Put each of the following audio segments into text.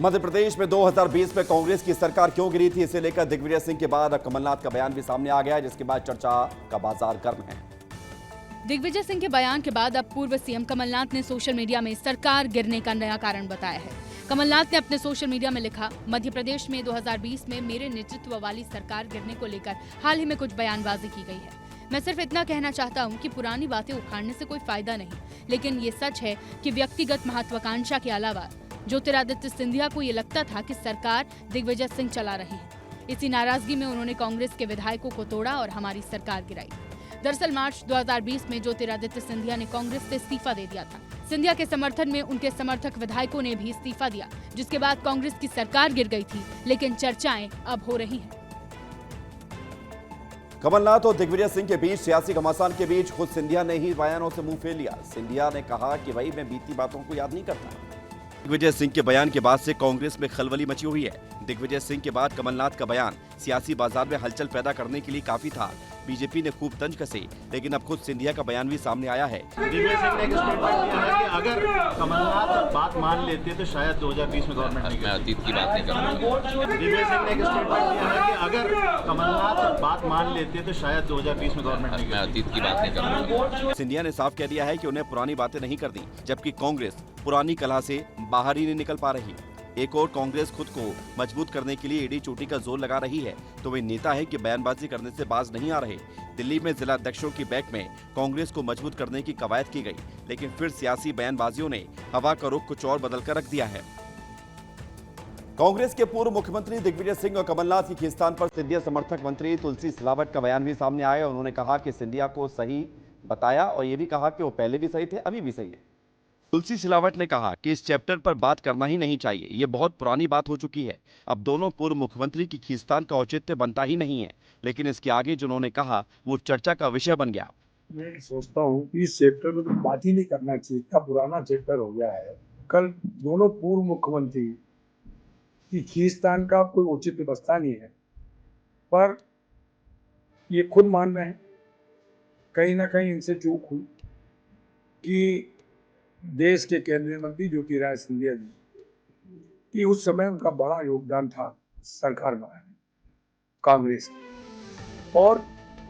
मध्य प्रदेश में 2020 में कांग्रेस की सरकार क्यों गिरी थी, इसे लेकर दिग्विजय सिंह के बाद अब कमलनाथ का बयान भी सामने आ गया है, जिसके बाद चर्चा का बाजार गर्म है। दिग्विजय सिंह के बयान के बाद अब पूर्व सीएम कमलनाथ ने सोशल मीडिया में सरकार गिरने का नया कारण बताया है। कमलनाथ ने अपने सोशल मीडिया में लिखा, मध्य प्रदेश में 2020 में मेरे नेतृत्व वाली सरकार गिरने को लेकर हाल ही में कुछ बयानबाजी की गई है। मैं सिर्फ इतना कहना चाहता हूं कि पुरानी बातें उखाड़ने से कोई फायदा नहीं, लेकिन ये सच है कि व्यक्तिगत महत्वाकांक्षा के अलावा ज्योतिरादित्य सिंधिया को ये लगता था कि सरकार दिग्विजय सिंह चला रहे हैं। इसी नाराजगी में उन्होंने कांग्रेस के विधायकों को तोड़ा और हमारी सरकार गिराई। दरअसल मार्च 2020 में ज्योतिरादित्य सिंधिया ने कांग्रेस से इस्तीफा दे दिया था। सिंधिया के समर्थन में उनके समर्थक विधायकों ने भी इस्तीफा दिया, जिसके बाद कांग्रेस की सरकार गिर गई थी, लेकिन चर्चाएं अब हो रही हैं। कमलनाथ और दिग्विजय सिंह के बीच सियासी घमासान के बीच खुद सिंधिया ने ही बयानों से मुंह फेर लिया। सिंधिया ने कहा कि भाई मैं बीती बातों को याद नहीं करता। दिग्विजय सिंह के बयान के बाद से कांग्रेस में खलबली मची हुई है। दिग्विजय सिंह के बाद कमलनाथ का बयान सियासी बाजार में हलचल पैदा करने के लिए काफी था। बीजेपी ने खूब तंज कसे, लेकिन अब खुद सिंधिया का बयान भी सामने आया है। दिग्विजय सिंह ने एक स्टेटमेंट दिया है कि अगर कमलनाथ बात मान लेते तो शायद 2020 में गवर्नमेंट नहीं। मैं अतीत की बात नहीं कर रहा हूं। दिग्विजय सिंह ने एक स्टेटमेंट दिया है कि अगर कमलनाथ बात मान लेते तो शायद 2020 में गवर्नमेंट नहीं। मैं अतीत की बात नहीं कर रहा हूं। सिंधिया ने साफ कह दिया है कि उन्हें पुरानी बातें नहीं करनी, जबकि कांग्रेस पुरानी कलह से बाहर ही नहीं निकल पा रही। एक और कांग्रेस खुद को मजबूत करने के लिए एडी चोटी का जोर लगा रही है, तो वे नेता है कि बयानबाजी करने से बाज नहीं आ रहे। दिल्ली में जिला अध्यक्षों की बैठक में कांग्रेस को मजबूत करने की कवायद की गई, लेकिन फिर सियासी बयानबाजियों ने हवा का रुख कुछ और बदल कर रख दिया है। कांग्रेस के पूर्व मुख्यमंत्री दिग्विजय सिंह और कमलनाथ की खींचतान पर सिंधिया समर्थक मंत्री तुलसी सिलावट का बयान भी सामने आया। उन्होंने कहा कि सिंधिया को सही बताया और ये भी कहा कि वो पहले भी सही थे, अभी भी सही है। तुलसी सिलावट ने कहा कि इस चैप्टर पर बात करना ही नहीं चाहिए, ये बहुत पुरानी बात हो चुकी है। अब दोनों पूर्व मुख्यमंत्री की खींचतान का औचित्य बनता ही नहीं है, लेकिन इसके आगे जिन्होंने कहा वो चर्चा का विषय बन गया। मैं सोचता हूँ कि इस चैप्टर में तो बात ही नहीं करना चाहिए, इतना पुराना चैप्टर हो गया है। कल दोनों पूर्व मुख्यमंत्री की खींचतान का कोई औचित्य बसता नहीं है, पर ये खुद मान रहे हैं कहीं ना कहीं इनसे चूक हुई कि देश के केंद्रीय मंत्री ज्योतिरादित्य सिंधिया जी कि उस समय उनका बड़ा योगदान था सरकार बनाने में कांग्रेस की, और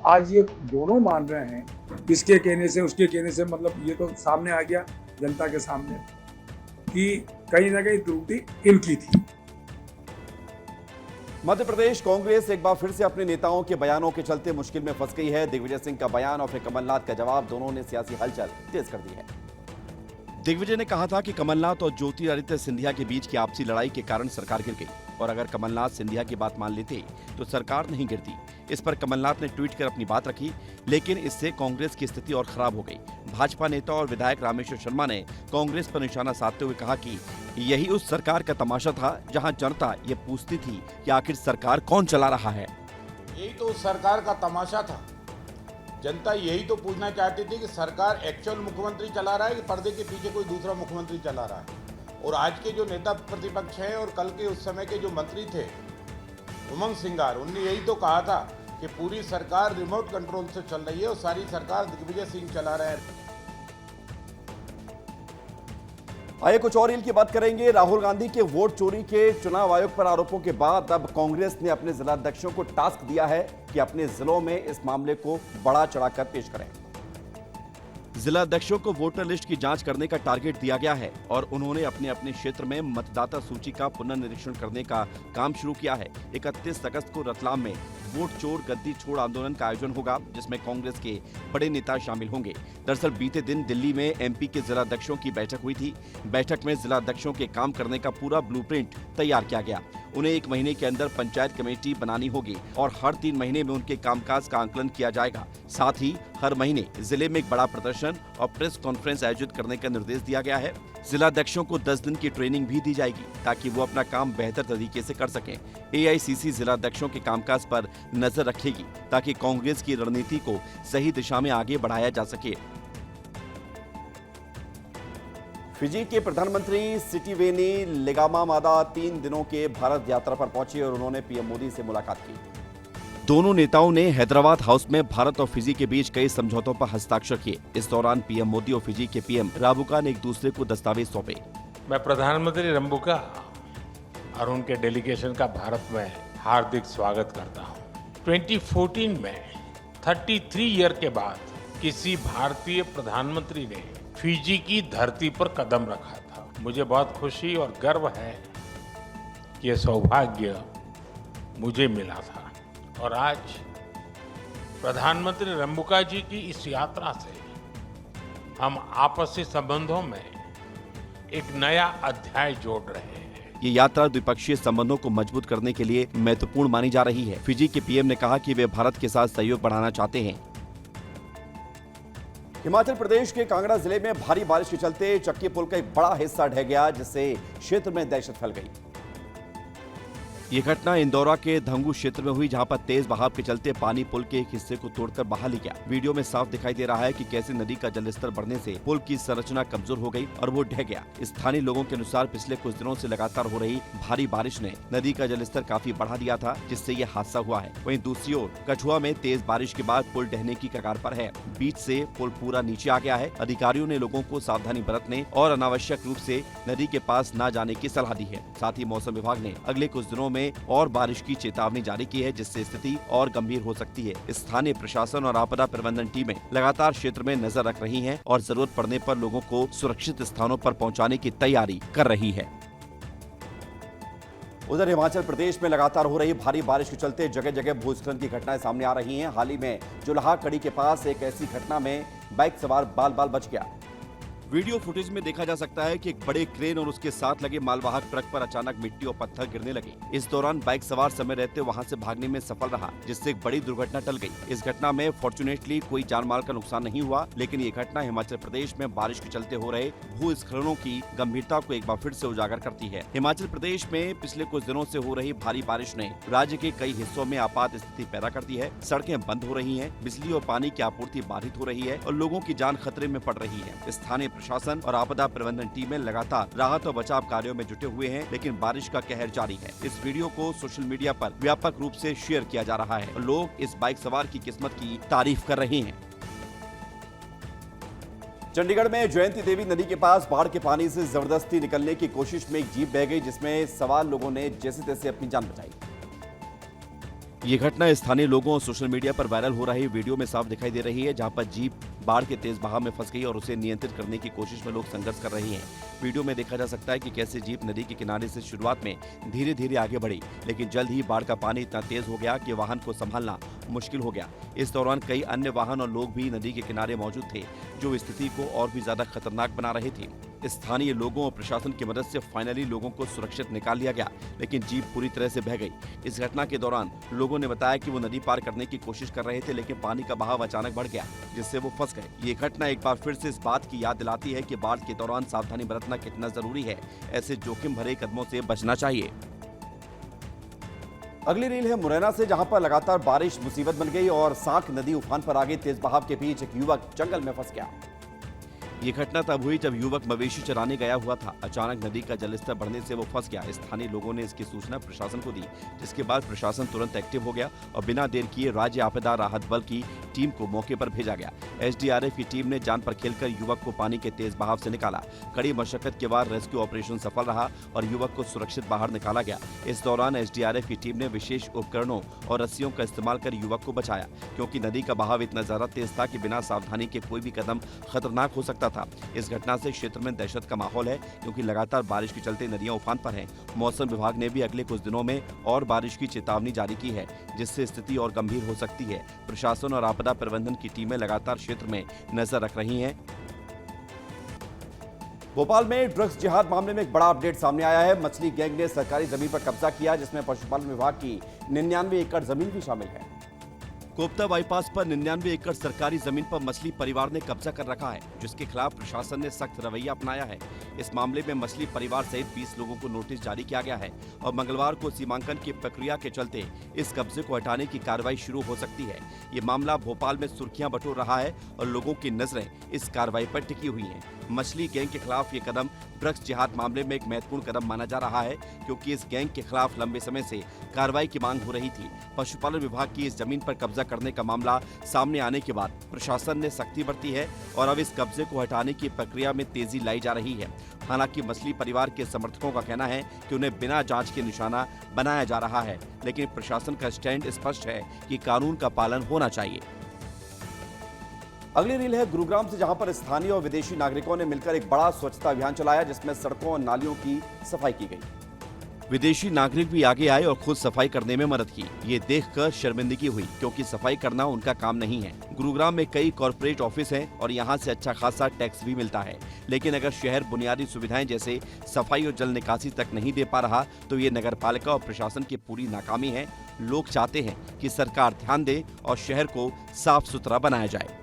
आज ये दोनों मान रहे हैं इसके कहने से उसके कहने से, मतलब ये तो सामने आ गया जनता के सामने कि कहीं ना कहीं त्रुटि इनकी थी। मध्य प्रदेश कांग्रेस एक बार फिर से अपने नेताओं के बयानों के चलते मुश्किल में फंस गई है। दिग्विजय सिंह का बयान और फिर कमलनाथ का जवाब, दोनों ने सियासी हलचल तेज कर दी है। दिग्विजय ने कहा था कि कमलनाथ और ज्योतिरादित्य सिंधिया के बीच की आपसी लड़ाई के कारण सरकार गिर गई, और अगर कमलनाथ सिंधिया की बात मान लेते तो सरकार नहीं गिरती। इस पर कमलनाथ ने ट्वीट कर अपनी बात रखी, लेकिन इससे कांग्रेस की स्थिति और खराब हो गई। भाजपा नेता और विधायक रामेश्वर शर्मा ने कांग्रेस पर निशाना साधते हुए कहा कि यही उस सरकार का तमाशा था जहां जनता ये पूछती थी कि आखिर सरकार कौन चला रहा है। यही तो उस सरकार का तमाशा था। जनता यही तो पूछना चाहती थी कि सरकार एक्चुअल मुख्यमंत्री चला रहा है कि पर्दे के पीछे कोई दूसरा मुख्यमंत्री चला रहा है। और आज के जो नेता प्रतिपक्ष हैं और कल के उस समय के जो मंत्री थे उमंग सिंगार, उनने यही तो कहा था कि पूरी सरकार रिमोट कंट्रोल से चल रही है और सारी सरकार दिग्विजय सिंह चला रहे हैं। आइए कुछ और रील की बात करेंगे। राहुल गांधी के वोट चोरी के चुनाव आयोग पर आरोपों के बाद अब कांग्रेस ने अपने जिलाध्यक्षों को टास्क दिया है कि अपने जिलों में इस मामले को बढ़ा चढ़ाकर पेश करें। जिलाध्यक्षों को वोटर लिस्ट की जांच करने का टारगेट दिया गया है और उन्होंने अपने अपने क्षेत्र में मतदाता सूची का पुनर्निरीक्षण करने का काम शुरू किया है। 31 अगस्त को रतलाम में वोट चोर गद्दी छोड़ आंदोलन का आयोजन होगा, जिसमें कांग्रेस के बड़े नेता शामिल होंगे। दरअसल बीते दिन दिल्ली में एमपी के जिलाध्यक्षों की बैठक हुई थी। बैठक में जिलाध्यक्षों के काम करने का पूरा ब्लूप्रिंट तैयार किया गया। उन्हें 1 महीने के अंदर पंचायत कमेटी बनानी होगी और हर 3 महीने में उनके कामकाज का आकलन किया जाएगा। साथ ही हर महीने जिले में एक बड़ा प्रदर्शन और प्रेस कॉन्फ्रेंस आयोजित करने का निर्देश दिया गया है। जिलाध्यक्षों को 10 दिन की ट्रेनिंग भी दी जाएगी ताकि वो अपना काम बेहतर तरीके से कर सकें। एआईसीसी जिलाध्यक्षों के कामकाज पर नजर रखेगी ताकि कांग्रेस की रणनीति को सही दिशा में आगे बढ़ाया जा सके। फिजी के प्रधानमंत्री सिटिवेनी लिगामामादा 3 दिनों के भारत यात्रा पर पहुंचे और उन्होंने पीएम मोदी से मुलाकात की। दोनों नेताओं ने हैदराबाद हाउस में भारत और फिजी के बीच कई समझौतों पर हस्ताक्षर किए। इस दौरान पीएम मोदी और फिजी के पीएम राबुका ने एक दूसरे को दस्तावेज सौंपे। मैं प्रधानमंत्री रंबुका और उनके डेलीगेशन का भारत में हार्दिक स्वागत करता हूं। 2014 में 33 ईयर के बाद किसी भारतीय प्रधानमंत्री ने फिजी की धरती पर कदम रखा था। मुझे बहुत खुशी और गर्व है कि ये सौभाग्य मुझे मिला था और आज प्रधानमंत्री रंबुका जी की इस यात्रा से हम आपसी संबंधों में एक नया अध्याय जोड़ रहे हैं। ये यात्रा द्विपक्षीय संबंधों को मजबूत करने के लिए महत्वपूर्ण मानी जा रही है। फिजी के पीएम ने कहा कि वे भारत के साथ सहयोग बढ़ाना चाहते हैं। हिमाचल प्रदेश के कांगड़ा जिले में भारी बारिश के चलते चक्की पुल का एक बड़ा हिस्सा ढह गया, जिससे क्षेत्र में दहशत फैल गई। ये घटना इंदौरा के धंगू क्षेत्र में हुई, जहां पर तेज बहाव के चलते पानी पुल के एक हिस्से को तोड़कर बहा ले गया। वीडियो में साफ दिखाई दे रहा है कि कैसे नदी का जलस्तर बढ़ने से पुल की संरचना कमजोर हो गई और वो ढह गया। स्थानीय लोगों के अनुसार पिछले कुछ दिनों से लगातार हो रही भारी बारिश ने नदी का जलस्तर काफी बढ़ा दिया था, जिससे ये हादसा हुआ है। वहीं दूसरी ओर कठुआ में तेज बारिश के बाद पुल ढहने की कगार पर है। बीच से पुल पूरा नीचे आ गया है। अधिकारियों ने लोगों को सावधानी बरतने और अनावश्यक रूप से नदी के पास न जाने की सलाह दी है। साथ ही मौसम विभाग ने अगले कुछ दिनों में और बारिश की चेतावनी जारी की है, जिससे स्थिति और गंभीर हो सकती है। स्थानीय प्रशासन और आपदा प्रबंधन टीमें लगातार क्षेत्र में नजर रख रही हैं और जरूरत पड़ने पर लोगों को सुरक्षित स्थानों पर पहुंचाने की तैयारी कर रही है। उधर हिमाचल प्रदेश में लगातार हो रही भारी बारिश के चलते जगह जगह भूस्खलन की घटनाएं सामने आ रही हैं। हाल ही में जुलाहा कड़ी के पास एक ऐसी घटना में बाइक सवार बाल बाल बच गया। वीडियो फुटेज में देखा जा सकता है कि एक बड़े क्रेन और उसके साथ लगे मालवाहक ट्रक पर अचानक मिट्टी और पत्थर गिरने लगे। इस दौरान बाइक सवार समय रहते वहां से भागने में सफल रहा, जिससे एक बड़ी दुर्घटना टल गई। इस घटना में फॉर्चुनेटली कोई जानमाल का नुकसान नहीं हुआ, लेकिन ये घटना हिमाचल प्रदेश में बारिश के चलते हो रहे भूस्खलनों की गंभीरता को एक बार फिर से उजागर करती है। हिमाचल प्रदेश में पिछले कुछ दिनों से हो रही भारी बारिश ने राज्य के कई हिस्सों में आपात स्थिति पैदा कर दी है। सड़कें बंद हो रही है, बिजली और पानी की आपूर्ति बाधित हो रही है और लोगों की जान खतरे में पड़ रही है। स्थानीय प्रशासन और आपदा प्रबंधन टीमें लगातार राहत और बचाव कार्यों में जुटे हुए हैं, लेकिन बारिश का कहर जारी है। इस वीडियो को सोशल मीडिया पर व्यापक रूप से शेयर किया जा रहा है और लोग इस बाइक सवार की किस्मत की तारीफ कर रहे हैं। चंडीगढ़ में जयंती देवी नदी के पास बाढ़ के पानी से जबरदस्ती निकलने की कोशिश में एक जीप बह गई, जिसमें सवार लोगों ने जैसे तैसे अपनी जान बचाई। ये घटना स्थानीय लोगों और सोशल मीडिया पर वायरल हो रही वीडियो में साफ दिखाई दे रही है, जहां पर जीप बाढ़ के तेज बहाव में फंस गई और उसे नियंत्रित करने की कोशिश में लोग संघर्ष कर रहे हैं। वीडियो में देखा जा सकता है कि कैसे जीप नदी के किनारे से शुरुआत में धीरे धीरे आगे बढ़ी, लेकिन जल्द ही बाढ़ का पानी इतना तेज हो गया कि वाहन को संभालना मुश्किल हो गया। इस दौरान कई अन्य वाहन और लोग भी नदी के किनारे मौजूद थे, जो स्थिति को और भी ज्यादा खतरनाक बना रहे थे। स्थानीय लोगों और प्रशासन की मदद से फाइनली लोगों को सुरक्षित निकाल लिया गया, लेकिन जीप पूरी तरह से बह गई। इस घटना के दौरान लोगों ने बताया कि वो नदी पार करने की कोशिश कर रहे थे, लेकिन पानी का बहाव अचानक बढ़ गया, जिससे वो फंस गए। ये घटना एक बार फिर से इस बात की याद दिलाती है कि बाढ़ के दौरान सावधानी बरतना कितना जरूरी है। ऐसे जोखिम भरे कदमों से बचना चाहिए। अगली रील है मुरैना से, जहां पर लगातार बारिश मुसीबत बन गई और सांक नदी उफान पर आ गई। तेज बहाव के बीच एक युवक जंगल में फंस गया। ये घटना तब हुई जब युवक मवेशी चराने गया हुआ था। अचानक नदी का जलस्तर बढ़ने से वो फंस गया। स्थानीय लोगों ने इसकी सूचना प्रशासन को दी, जिसके बाद प्रशासन तुरंत एक्टिव हो गया और बिना देर किए राज्य आपदा राहत बल की टीम को मौके पर भेजा गया। एसडीआरएफ की टीम ने जान पर खेलकर युवक को पानी के तेज बहाव से निकाला। कड़ी मशक्कत के बाद रेस्क्यू ऑपरेशन सफल रहा और युवक को सुरक्षित बाहर निकाला गया। इस दौरान एसडीआरएफ की टीम ने विशेष उपकरणों और रस्सियों का इस्तेमाल कर युवक को बचाया, क्योंकि नदी का बहाव इतना ज्यादा तेज था कि बिना सावधानी के कोई भी कदम खतरनाक हो सकता था। इस घटना से क्षेत्र में दहशत का माहौल है, क्योंकि लगातार बारिश के चलते नदियां उफान पर हैं। मौसम विभाग ने भी अगले कुछ दिनों में और बारिश की चेतावनी जारी की है, जिससे स्थिति और गंभीर हो सकती है। प्रशासन और आपदा प्रबंधन की टीमें लगातार क्षेत्र में नजर रख रही हैं। भोपाल में ड्रग्स जिहाद मामले में एक बड़ा अपडेट सामने आया है। मछली गैंग ने सरकारी जमीन पर कब्जा किया, जिसमें पशुपालन विभाग की 99 एकड़ जमीन भी शामिल है। कोपता बाईपास पर 99 एकड़ सरकारी जमीन पर मछली परिवार ने कब्जा कर रखा है, जिसके खिलाफ प्रशासन ने सख्त रवैया अपनाया है। इस मामले में मछली परिवार सहित 20 लोगों को नोटिस जारी किया गया है और मंगलवार को सीमांकन की प्रक्रिया के चलते इस कब्जे को हटाने की कार्रवाई शुरू हो सकती है। ये मामला भोपाल में सुर्खियां बटोर रहा है और लोगों की नजरें इस कार्रवाई पर टिकी हुई हैं। मछली गैंग के खिलाफ ये कदम ड्रग्स जिहाद मामले में एक महत्वपूर्ण कदम माना जा रहा है, क्योंकि इस गैंग के खिलाफ लंबे समय से कार्रवाई की मांग हो रही थी। पशुपालन विभाग की इस जमीन पर कब्जा करने का मामला सामने आने के बाद प्रशासन ने सख्ती बरती है और अब इस कब्जे को हटाने की प्रक्रिया में तेजी लाई जा रही है। हालांकि मछली परिवार के समर्थकों का कहना है कि उन्हें बिना जांच के निशाना बनाया जा रहा है, लेकिन प्रशासन का स्टैंड स्पष्ट है कि कानून का पालन होना चाहिए। अगली रील है गुरुग्राम से, जहां पर स्थानीय और विदेशी नागरिकों ने मिलकर एक बड़ा स्वच्छता अभियान चलाया, जिसमें सड़कों और नालियों की सफाई की गई। विदेशी नागरिक भी आगे आए और खुद सफाई करने में मदद की। ये देखकर शर्मिंदगी हुई, क्योंकि सफाई करना उनका काम नहीं है। गुरुग्राम में कई कॉर्पोरेट ऑफिस हैं और यहाँ से अच्छा खासा टैक्स भी मिलता है, लेकिन अगर शहर बुनियादी सुविधाएं जैसे सफाई और जल निकासी तक नहीं दे पा रहा तो ये नगरपालिका और प्रशासन की पूरी नाकामी है। लोग चाहते हैं कि सरकार ध्यान दे और शहर को साफ सुथरा बनाया जाए।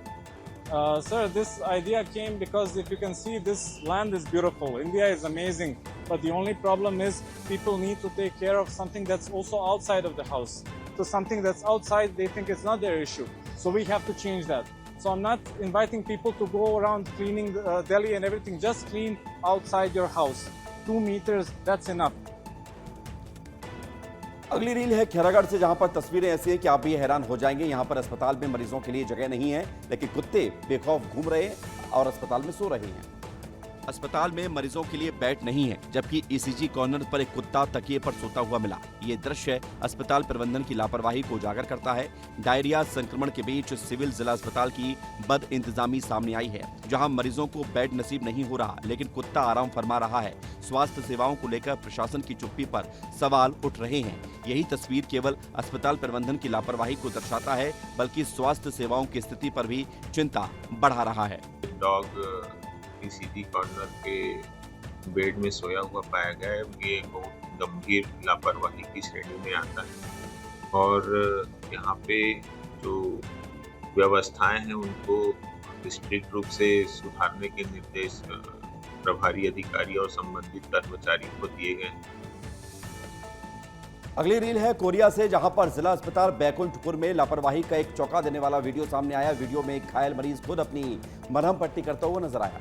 Sir, this idea came because if you can see, this land is beautiful. India is amazing. But the only problem is people need to take care of something that's also outside of the house. So something that's outside, they think it's not their issue. So we have to change that. So I'm not inviting people to go around cleaning Delhi and everything. Just clean outside your house. 2 meters, that's enough. अगली reel है खैरागढ़ से, जहां पर तस्वीरें ऐसी हैं कि आप भी हैरान हो जाएंगे। यहां पर अस्पताल में मरीजों के लिए जगह नहीं है, लेकिन कुत्ते बेखौफ घूम रहे हैं और अस्पताल में सो रहे हैं। अस्पताल में मरीजों के लिए बेड नहीं है, जबकि ईसीजी कॉर्नर पर एक कुत्ता तकिए पर सोता हुआ मिला। ये दृश्य अस्पताल प्रबंधन की लापरवाही को उजागर करता है। डायरिया संक्रमण के बीच सिविल जिला अस्पताल की बद इंतजामी सामने आई है, जहां मरीजों को बेड नसीब नहीं हो रहा, लेकिन कुत्ता आराम फरमा रहा है। स्वास्थ्य सेवाओं को लेकर प्रशासन की चुप्पी पर सवाल उठ रहे हैं। यही तस्वीर केवल अस्पताल प्रबंधन की लापरवाही को दर्शाता है, बल्कि स्वास्थ्य सेवाओं की स्थिति पर भी चिंता बढ़ा रहा है। डॉग ईसीजी कॉर्नर के बेड में सोया हुआ पाया गया है। ये बहुत गंभीर लापरवाही की श्रेणी में आता है और यहाँ पे जो व्यवस्थाएं हैं उनको स्ट्रिक्ट रूप से सुधारने के निर्देश प्रभारी अधिकारी और संबंधित कर्मचारी को दिए गए हैं। अगली रील है कोरिया से, जहां पर जिला अस्पताल बैकुंठपुर में लापरवाही का एक चौंका देने वाला वीडियो सामने आया। वीडियो में एक घायल मरीज खुद अपनी मरहम पट्टी करता हुआ नजर आया,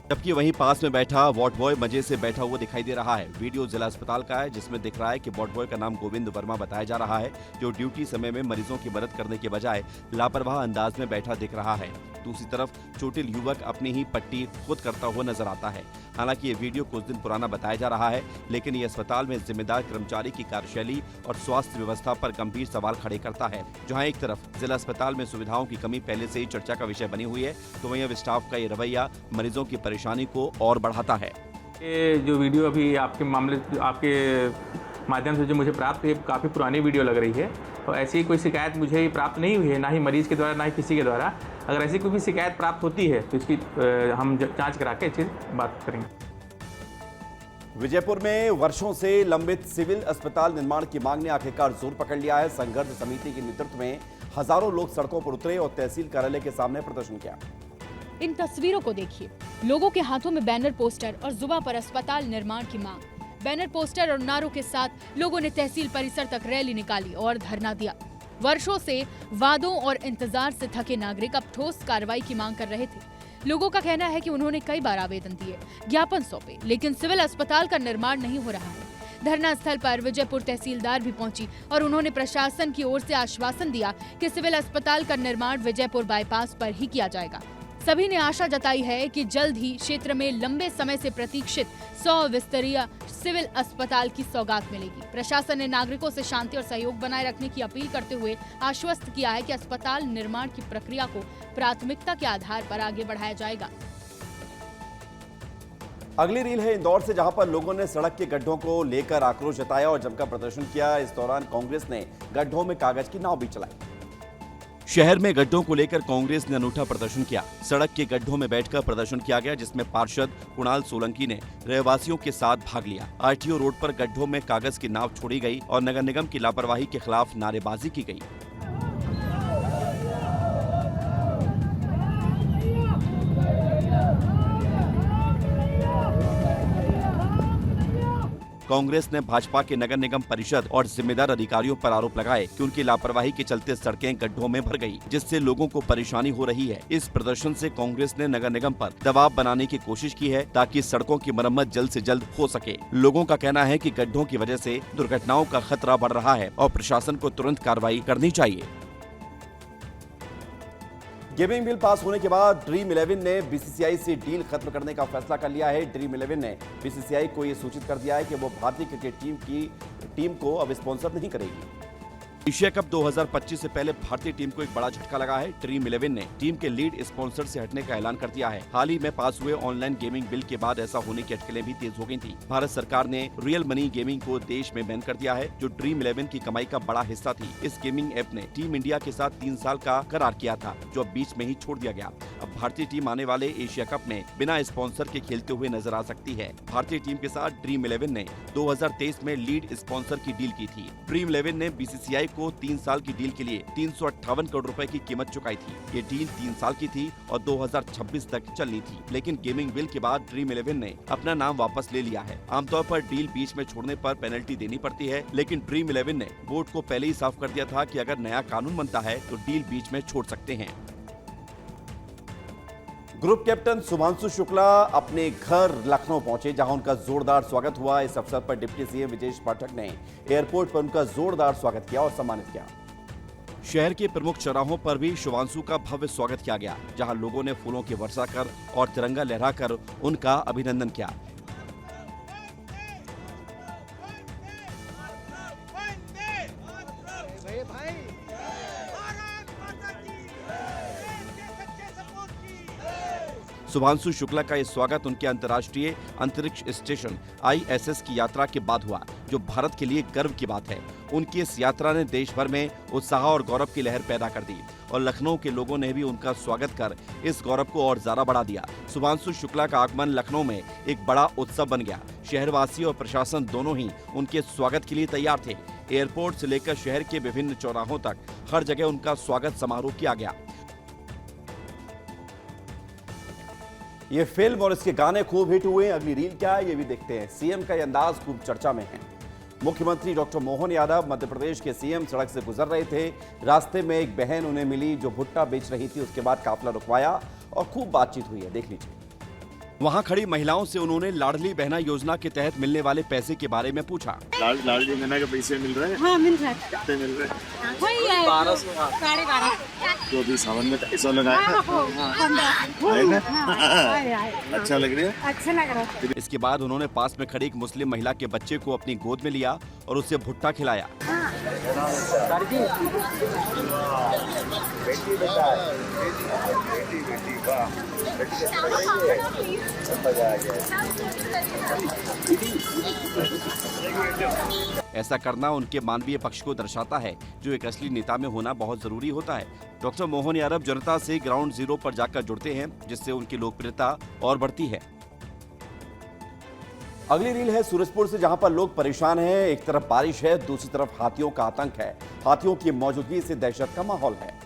जबकि वहीं पास में बैठा वार्ड बॉय मजे से बैठा हुआ दिखाई दे रहा है। वीडियो जिला अस्पताल का है, जिसमें दिख रहा है कि वार्ड बॉय का नाम गोविंद वर्मा बताया जा रहा है, जो ड्यूटी समय में मरीजों की मदद करने के बजाय लापरवाह अंदाज में बैठा दिख रहा है। दूसरी तरफ चोटिल युवक अपनी ही पट्टी खुद करता हुआ नजर आता है। हालांकि ये वीडियो कुछ दिन पुराना बताया जा रहा है, लेकिन ये अस्पताल में जिम्मेदार कर्मचारी की कार्यशैली और स्वास्थ्य व्यवस्था पर गंभीर सवाल खड़े करता है। जहां एक तरफ जिला अस्पताल में सुविधाओं की कमी पहले से ही चर्चा का विषय बनी हुई है, तो वहीं अब स्टाफ का ये रवैया मरीजों की परेशानी को और बढ़ाता है। ये जो वीडियो अभी आपके माध्यम से जो मुझे प्राप्त हुई, काफ़ी पुरानी वीडियो लग रही है और ऐसी कोई शिकायत मुझे प्राप्त नहीं हुई है, ना ही मरीज के द्वारा ना ही किसी के द्वारा। अगर ऐसी कोई भी शिकायत प्राप्त होती है तो इसकी हम जांच करा के अच्छी बात करेंगे। विजयपुर में वर्षों से लंबित सिविल अस्पताल निर्माण की मांग ने आखिरकार जोर पकड़ लिया है। संघर्ष समिति के नेतृत्व में हजारों लोग सड़कों पर उतरे और तहसील कार्यालय के सामने प्रदर्शन किया। इन तस्वीरों को देखिए, लोगों के हाथों में बैनर पोस्टर और जुबां पर अस्पताल निर्माण की मांग। बैनर पोस्टर और नारों के साथ लोगों ने तहसील परिसर तक रैली निकाली और धरना दिया। वर्षों से वादों और इंतजार से थके नागरिक अब ठोस कार्रवाई की मांग कर रहे थे। लोगों का कहना है कि उन्होंने कई बार आवेदन दिए, ज्ञापन सौंपे, लेकिन सिविल अस्पताल का निर्माण नहीं हो रहा है। धरना स्थल पर विजयपुर तहसीलदार भी पहुंची और उन्होंने प्रशासन की ओर से आश्वासन दिया कि सिविल अस्पताल का निर्माण विजयपुर बाईपास पर ही किया जाएगा। सभी ने आशा जताई है कि जल्द ही क्षेत्र में लंबे समय से प्रतीक्षित 100 बिस्तरीय सिविल अस्पताल की सौगात मिलेगी। प्रशासन ने नागरिकों से शांति और सहयोग बनाए रखने की अपील करते हुए आश्वस्त किया है कि अस्पताल निर्माण की प्रक्रिया को प्राथमिकता के आधार पर आगे बढ़ाया जाएगा। अगली रील है इंदौर से, जहां पर लोगों ने सड़क के गड्ढों को लेकर आक्रोश जताया और जमकर प्रदर्शन किया। इस दौरान कांग्रेस ने गड्ढों में कागज की नाव भी चलाई। शहर में गड्ढों को लेकर कांग्रेस ने अनूठा प्रदर्शन किया। सड़क के गड्ढों में बैठकर प्रदर्शन किया गया, जिसमें पार्षद कुणाल सोलंकी ने रहवासियों के साथ भाग लिया। आरटीओ रोड पर गड्ढों में कागज की नाव छोड़ी गई और नगर निगम की लापरवाही के खिलाफ नारेबाजी की गई। कांग्रेस ने भाजपा के नगर निगम परिषद और जिम्मेदार अधिकारियों पर आरोप लगाए कि उनकी लापरवाही के चलते सड़कें गड्ढों में भर गई, जिससे लोगों को परेशानी हो रही है। इस प्रदर्शन से कांग्रेस ने नगर निगम पर दबाव बनाने की कोशिश की है ताकि सड़कों की मरम्मत जल्द से जल्द हो सके। लोगों का कहना है कि गड्ढों की वजह से दुर्घटनाओं का खतरा बढ़ रहा है और प्रशासन को तुरंत कार्रवाई करनी चाहिए। गेमिंग बिल पास होने के बाद ड्रीम 11 ने बीसीसीआई से डील खत्म करने का फैसला कर लिया है। ड्रीम 11 ने बीसीसीआई को यह सूचित कर दिया है कि वो भारतीय क्रिकेट टीम को अब स्पॉन्सर नहीं करेगी। एशिया कप 2025 से पहले भारतीय टीम को एक बड़ा झटका लगा है। ड्रीम 11 ने टीम के लीड स्पॉन्सर से हटने का ऐलान कर दिया है। हाल ही में पास हुए ऑनलाइन गेमिंग बिल के बाद ऐसा होने की अटकलें भी तेज हो गई थी। भारत सरकार ने रियल मनी गेमिंग को देश में बैन कर दिया है, जो ड्रीम 11 की कमाई का बड़ा हिस्सा थी। इस गेमिंग ऐप ने टीम इंडिया के साथ 3 साल का करार किया था, जो अब बीच में ही छोड़ दिया गया। अब भारतीय टीम आने वाले एशिया कप में बिना स्पॉन्सर के खेलते हुए नजर आ सकती है। भारतीय टीम के साथ ड्रीम 11 ने 2023 में लीड स्पॉन्सर की डील की थी। ड्रीम 11 ने बीसीसीआई को 3 साल की डील के लिए 358 करोड़ रुपए की कीमत चुकाई थी। ये डील 3 साल की थी और 2026 तक चलनी थी, लेकिन गेमिंग बिल के बाद ड्रीम 11 ने अपना नाम वापस ले लिया है। आमतौर पर डील बीच में छोड़ने पर पेनल्टी देनी पड़ती है, लेकिन ड्रीम 11 ने बोर्ड को पहले ही साफ कर दिया था कि अगर नया कानून बनता है तो डील बीच में छोड़ सकते हैं। ग्रुप कैप्टन शुभांशु शुक्ला अपने घर लखनऊ पहुंचे, जहां उनका जोरदार स्वागत हुआ। इस अवसर पर डिप्टी सीएम विजेश पाठक ने एयरपोर्ट पर उनका जोरदार स्वागत किया और सम्मानित किया। शहर के प्रमुख चौराहों पर भी शुभांशु का भव्य स्वागत किया गया, जहां लोगों ने फूलों की वर्षा कर और तिरंगा लहराकर उनका अभिनंदन किया। शुभांशु शुक्ला का ये स्वागत उनके अंतर्राष्ट्रीय अंतरिक्ष स्टेशन ISS की यात्रा के बाद हुआ, जो भारत के लिए गर्व की बात है। उनकी इस यात्रा ने देश भर में उत्साह और गौरव की लहर पैदा कर दी और लखनऊ के लोगों ने भी उनका स्वागत कर इस गौरव को और ज्यादा बढ़ा दिया। शुभांशु शुक्ला का आगमन लखनऊ में एक बड़ा उत्सव बन गया। शहरवासी और प्रशासन दोनों ही उनके स्वागत के लिए तैयार थे। एयरपोर्ट से लेकर शहर के विभिन्न चौराहों तक हर जगह उनका स्वागत समारोह किया गया। ये फिल्म और इसके गाने खूब हिट हुए। अगली रील क्या है ये भी देखते हैं। सीएम का ये अंदाज खूब चर्चा में है। मुख्यमंत्री डॉक्टर मोहन यादव मध्य प्रदेश के सीएम सड़क से गुजर रहे थे। रास्ते में एक बहन उन्हें मिली जो भुट्टा बेच रही थी। उसके बाद काफिला रुकवाया और खूब बातचीत हुई है, देख लीजिए। वहां खड़ी महिलाओं से उन्होंने लाडली बहना योजना के तहत मिलने वाले पैसे के बारे में पूछा। लाडली बहना के पैसे मिल रहे हैं? हाँ, मिल रहा है। कितने मिल रहे हैं? 1200, 1250। तो अभी सावन में 250 लगाया है। अच्छा लग रहा है? अच्छा लग रहा है। इसके बाद उन्होंने पास में खड़ी एक मुस्लिम महिला के बच्चे को अपनी गोद में लिया और उसे भुट्टा खिलाया। ऐसा करना उनके मानवीय पक्ष को दर्शाता है, जो एक असली नेता में होना बहुत जरूरी होता है। डॉक्टर मोहन यादव जनता से ग्राउंड जीरो पर जाकर जुड़ते हैं, जिससे उनकी लोकप्रियता और बढ़ती है। अगली रील है सूरजपुर से, जहां पर लोग परेशान हैं। एक तरफ बारिश है, दूसरी तरफ हाथियों का आतंक है। हाथियों की मौजूदगी से दहशत का माहौल है।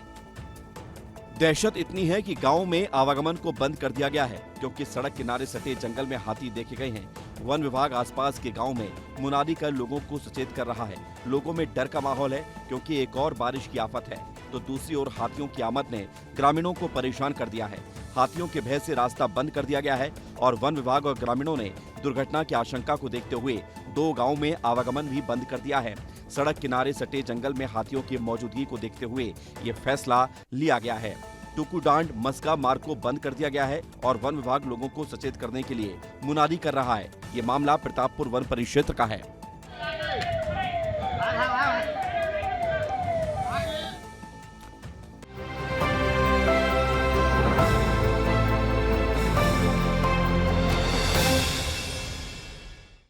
दहशत इतनी है कि गांव में आवागमन को बंद कर दिया गया है, क्योंकि सड़क किनारे सटे जंगल में हाथी देखे गए हैं। वन विभाग आसपास के गांव में मुनादी कर लोगों को सचेत कर रहा है। लोगों में डर का माहौल है, क्योंकि एक और बारिश की आफत है, तो दूसरी ओर हाथियों की आमद ने ग्रामीणों को परेशान कर दिया है। हाथियों के भय से रास्ता बंद कर दिया गया है और वन विभाग और ग्रामीणों ने दुर्घटना की आशंका को देखते हुए 2 गांवों में आवागमन भी बंद कर दिया है। सड़क किनारे सटे जंगल में हाथियों की मौजूदगी को देखते हुए ये फैसला लिया गया है। टुकुडांड मस्का मार्ग को बंद कर दिया गया है और वन विभाग लोगों को सचेत करने के लिए मुनादी कर रहा है। ये मामला प्रतापपुर वन परिक्षेत्र का है।